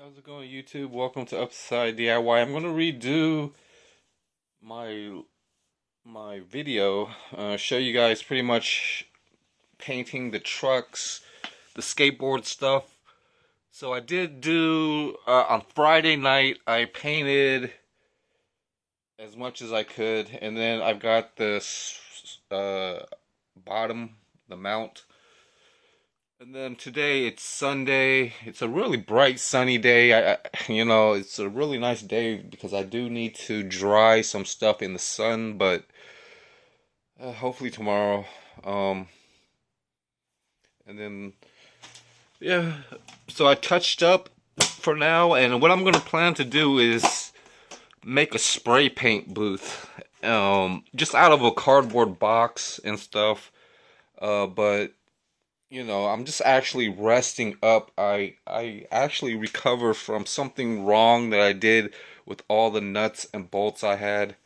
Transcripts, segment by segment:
How's it going, YouTube? Welcome to Upside DIY. I'm gonna redo my video, show you guys pretty much painting the trucks, the skateboard stuff. So I did do on Friday night. I painted as much as I could, and then I've got this bottom, the mount. And then today it's Sunday. It's a really bright sunny day. It's a really nice day because I do need to dry some stuff in the sun, but hopefully tomorrow. And then yeah, so I touched up for now, and what I'm gonna plan to do is make a spray paint booth, just out of a cardboard box and stuff. But I'm just actually resting up. I actually recovered from something wrong that I did with all the nuts and bolts I had.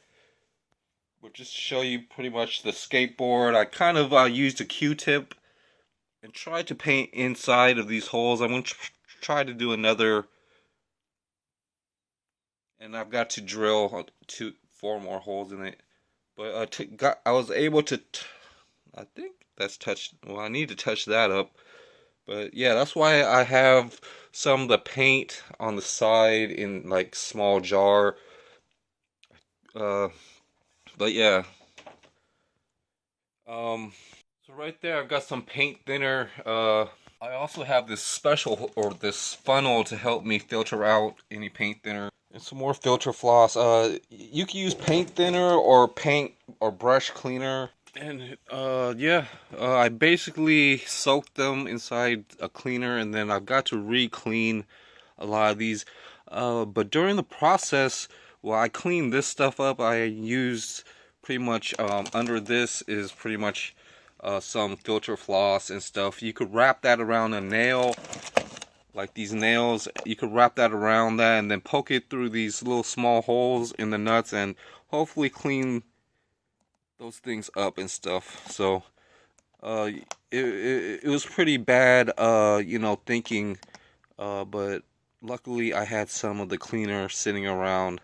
But just to show you pretty much the skateboard, I kind of used a Q-tip and tried to paint inside of these holes. I'm going to try to do another, and I've got to drill four more holes in it. But I was able to, I think that's touched. Well, I need to touch that up. But yeah, that's why I have some of the paint on the side in like small jar. But yeah. So right there, I've got some paint thinner. I also have this special, or this funnel, to help me filter out any paint thinner. And some more filter floss. You can use paint thinner or paint or brush cleaner. And yeah, I basically soaked them inside a cleaner, and then I've got to re-clean a lot of these. But during the process, while I cleaned this stuff up, I used pretty much, under this is pretty much some filter floss and stuff. You could wrap that around a nail, like these nails. You could wrap that around that and then poke it through these little small holes in the nuts and hopefully clean those things up and stuff. So it was pretty bad, thinking, but luckily I had some of the cleaner sitting around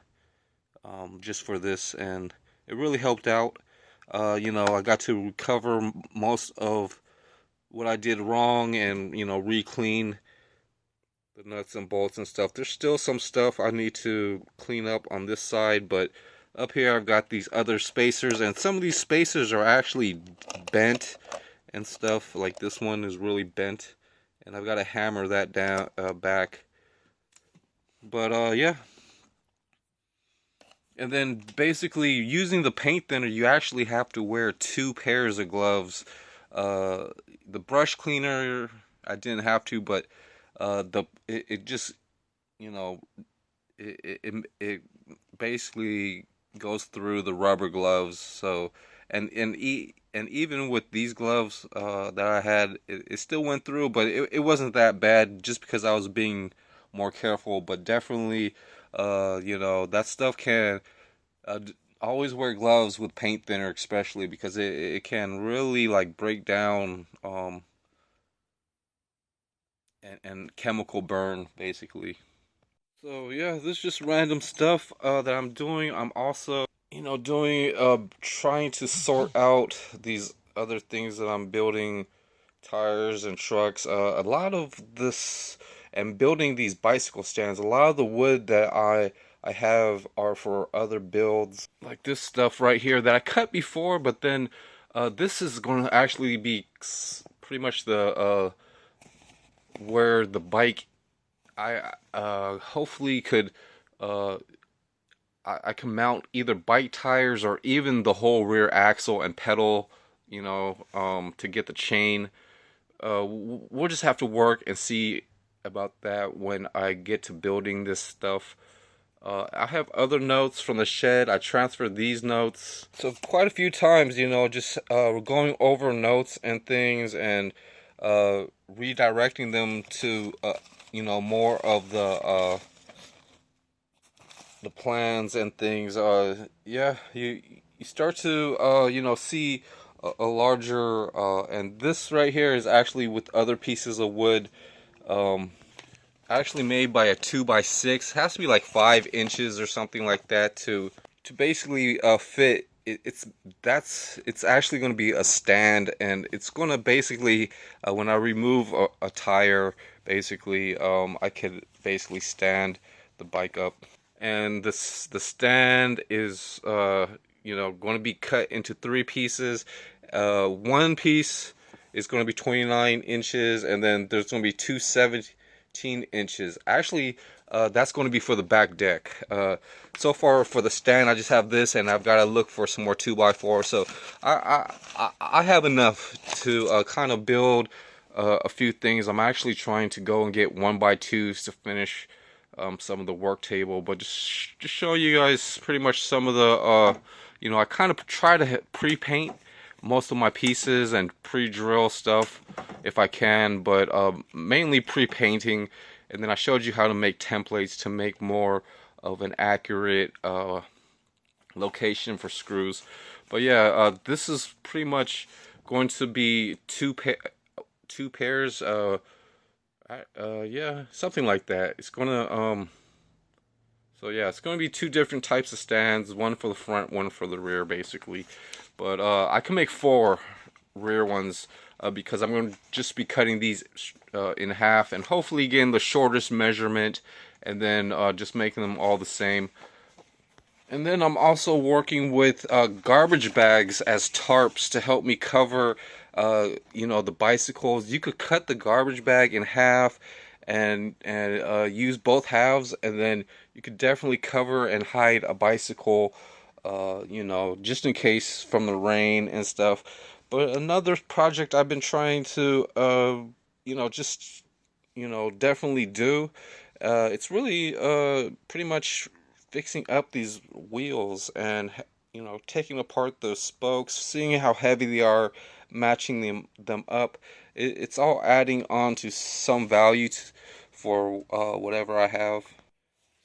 just for this, and it really helped out. I got to recover most of what I did wrong and re-clean the nuts and bolts and stuff. There's still some stuff I need to clean up on this side, but up here I've got these other spacers, and some of these spacers are actually bent and stuff. Like this one is really bent, and I've got to hammer that down back. But yeah. And then basically using the paint thinner, you actually have to wear 2 pairs of gloves. The brush cleaner I didn't have to, but it just it basically goes through the rubber gloves. So and even with these gloves that I had, it still went through, but it wasn't that bad, just because I was being more careful. But definitely that stuff can always wear gloves with paint thinner, especially because it can really like break down and chemical burn basically. So yeah, this is just random stuff that I'm doing. I'm also, trying to sort out these other things that I'm building, tires and trucks. A lot of this, and building these bicycle stands, a lot of the wood that I have are for other builds. Like this stuff right here that I cut before, but then this is going to actually be pretty much the where the bike, I hopefully could I can mount either bike tires or even the whole rear axle and pedal, to get the chain. We'll just have to work and see about that when I get to building this stuff. I have other notes from the shed. I transferred these notes. So quite a few times, just going over notes and things, and redirecting them to more of the plans and things. Yeah, you start to see a larger, and this right here is actually with other pieces of wood actually made by a 2x6. Has to be like 5 inches or something like that to basically fit. It's actually going to be a stand, and it's going to basically when I remove a tire, basically I could basically stand the bike up. And the stand is going to be cut into 3 pieces. One piece is going to be 29 inches, and then there's going to be two 17 inches. Actually, that's going to be for the back deck. So far for the stand, I just have this, and I've got to look for some more 2x4. So I have enough to kind of build a few things. I'm actually trying to go and get 1x2s to finish some of the work table, but just show you guys pretty much some of the I kind of try to pre-paint most of my pieces and pre-drill stuff if I can, but mainly pre-painting. And then I showed you how to make templates to make more of an accurate location for screws. But yeah, this is pretty much going to be two pairs. Yeah, something like that. It's gonna so yeah, it's gonna be 2 different types of stands, one for the front, one for the rear, basically. But I can make 4 rear ones because I'm going to just be cutting these in half and hopefully getting the shortest measurement, and then just making them all the same. And then I'm also working with garbage bags as tarps to help me cover the bicycles. You could cut the garbage bag in half and use both halves, and then you could definitely cover and hide a bicycle, just in case from the rain and stuff. But another project I've been trying to definitely do, it's really pretty much fixing up these wheels and taking apart those spokes, seeing how heavy they are, matching them up. It's all adding on to some value for whatever I have.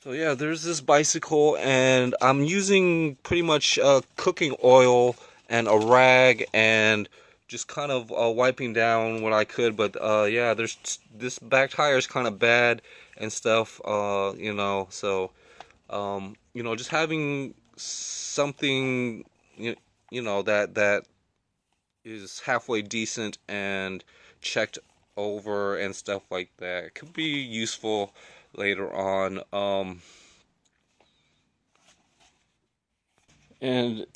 So yeah, there's this bicycle, and I'm using pretty much cooking oil and a rag and just kind of wiping down what I could. But yeah, this back tire is kind of bad and stuff, so just having something that is halfway decent and checked over and stuff like that could be useful later on. And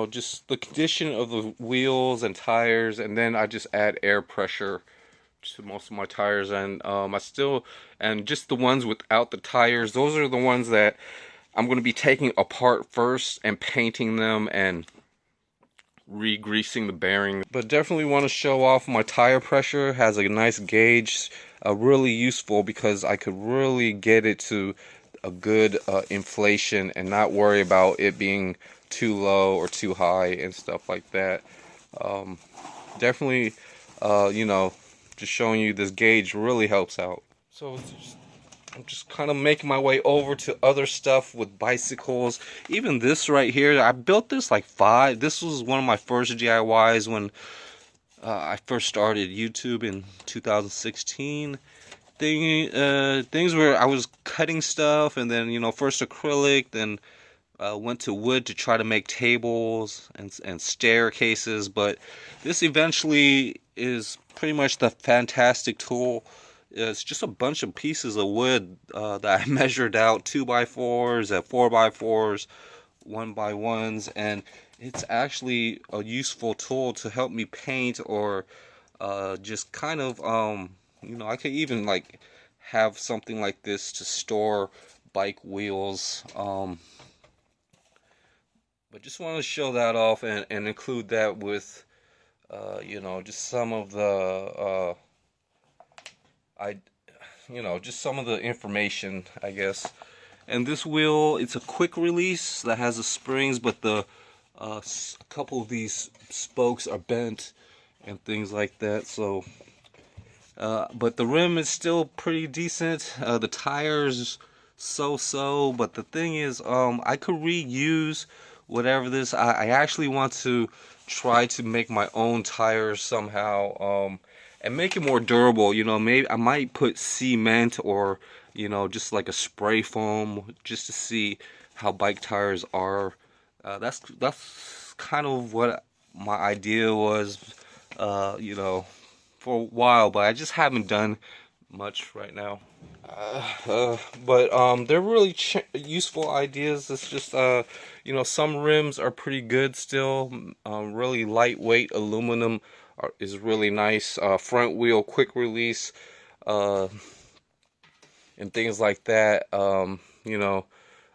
just the condition of the wheels and tires, and then I just add air pressure to most of my tires, and and just the ones without the tires, those are the ones that I'm going to be taking apart first and painting them and re-greasing the bearing. But definitely want to show off my tire pressure. Has a nice gauge, really useful because I could really get it to a good inflation and not worry about it being too low or too high and stuff like that. Definitely just showing you this gauge really helps out. So I'm just kind of making my way over to other stuff with bicycles. Even this right here, I built this this was one of my first DIYs when I first started YouTube in 2016. Things where I was cutting stuff, and then first acrylic, then went to wood to try to make tables and staircases. But this eventually is pretty much the fantastic tool. It's just a bunch of pieces of wood that I measured out, 2x4s, 4x4s, 1x1s, and it's actually a useful tool to help me paint, or just kind of I could even have something like this to store bike wheels. But just want to show that off and include that with just some of the just some of the information, I guess. And this wheel, it's a quick release that has the springs, but a couple of these spokes are bent and things like that. So but the rim is still pretty decent. The tires so, but the thing is, I could reuse whatever this. I actually want to try to make my own tires somehow, and make it more durable. Maybe I might put cement or you know, just like a spray foam, just to see how bike tires are. That's kind of what my idea was, you know, for a while, but I just haven't done much right now. But they're really useful ideas. It's just you know, some rims are pretty good still. Really lightweight aluminum is really nice. Front wheel quick release, uh, and things like that. You know,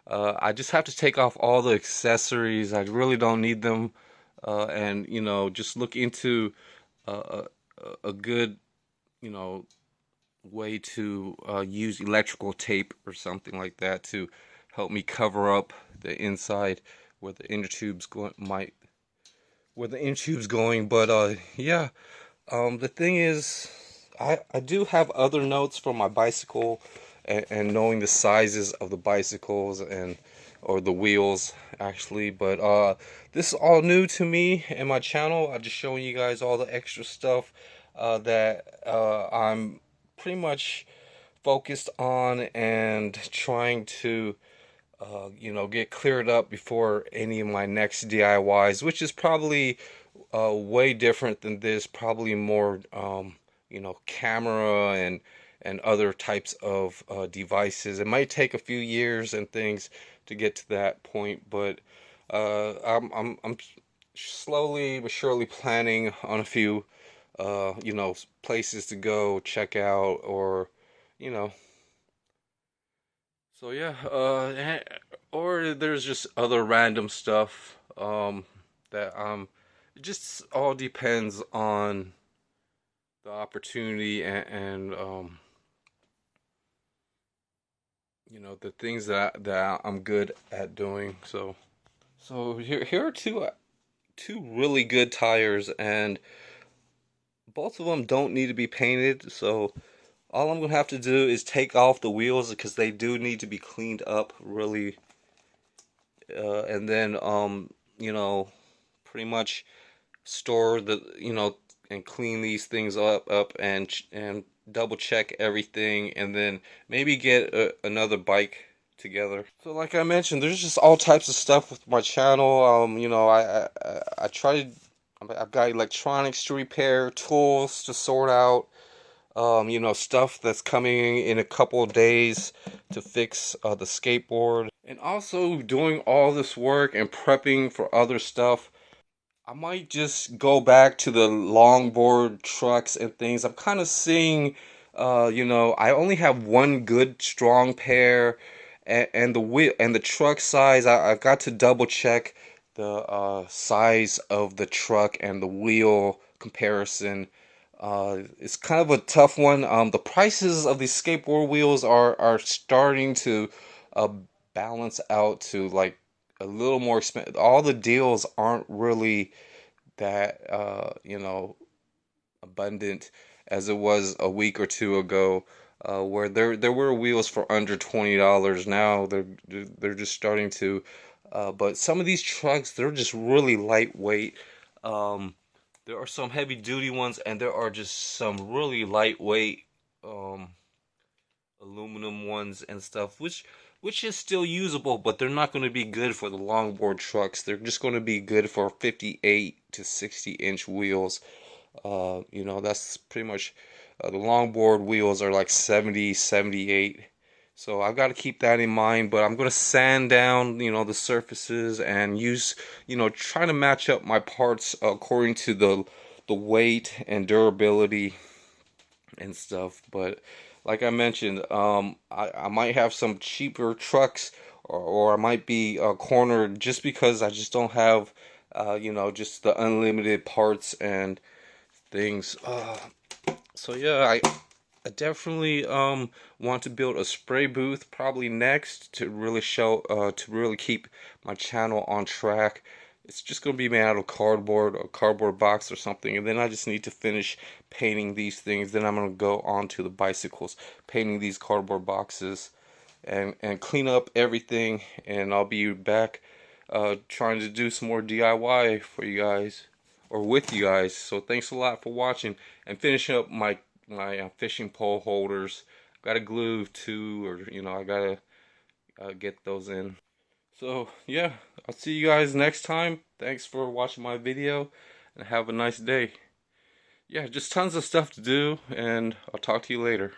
I just have to take off all the accessories. I really don't need them. And you know, just look into a good, you know, way to use electrical tape or something like that to help me cover up the inside where the inner tube's going where the inner tube's going. But yeah, the thing is, I do have other notes from my bicycle, and knowing the sizes of the bicycles and or the wheels actually. But this is all new to me and my channel. I'm just showing you guys all the extra stuff that I'm pretty much focused on and trying to you know, get cleared up before any of my next DIYs, which is probably way different than this. Probably more, you know, camera and other types of devices. It might take a few years and things to get to that point, but I'm slowly but surely planning on a few, you know, places to go check out, or you know. So yeah, or there's just other random stuff that it just all depends on the opportunity and you know, the things that I'm good at doing. So here are two really good tires, and both of them don't need to be painted. So all I'm gonna have to do is take off the wheels because they do need to be cleaned up really, and then you know, pretty much store the, you know, and clean these things up and double check everything, and then maybe get another bike together. So like I mentioned, there's just all types of stuff with my channel. You know, I tried. I've got electronics to repair, tools to sort out. You know, stuff that's coming in a couple of days to fix the skateboard. And also doing all this work and prepping for other stuff. I might just go back to the longboard trucks and things. I'm kind of seeing, you know, I only have one good strong pair, and the wheel and the truck size. I've got to double check the size of the truck and the wheel comparison. It's kind of a tough one. The prices of these skateboard wheels are starting to uh, balance out to like a little more expensive. All the deals aren't really that you know, abundant as it was a week or two ago, where there were wheels for under $20. Now they're just starting to, but some of these trucks, they're just really lightweight. Um, there are some heavy duty ones, and there are just some really lightweight um, aluminum ones and stuff, which is still usable, but they're not going to be good for the longboard trucks. They're just going to be good for 58 to 60-inch wheels. You know, that's pretty much the longboard wheels are like 70, 78. So I've got to keep that in mind, but I'm going to sand down, you know, the surfaces and use, you know, try to match up my parts according to the weight and durability and stuff. But like I mentioned, I might have some cheaper trucks, or I might be cornered just because I just don't have, you know, just the unlimited parts and things. So yeah, I definitely want to build a spray booth probably next to really show to really keep my channel on track. It's just gonna be made out of cardboard, or cardboard box or something, and then I just need to finish painting these things. Then I'm gonna go on to the bicycles, painting these cardboard boxes and clean up everything, and I'll be back trying to do some more DIY for you guys, or with you guys. So thanks a lot for watching, and finishing up my fishing pole holders. gotta glue two, or I gotta get those in. So yeah, I'll see you guys next time. Thanks for watching my video, and have a nice day. Yeah, just tons of stuff to do, and I'll talk to you later.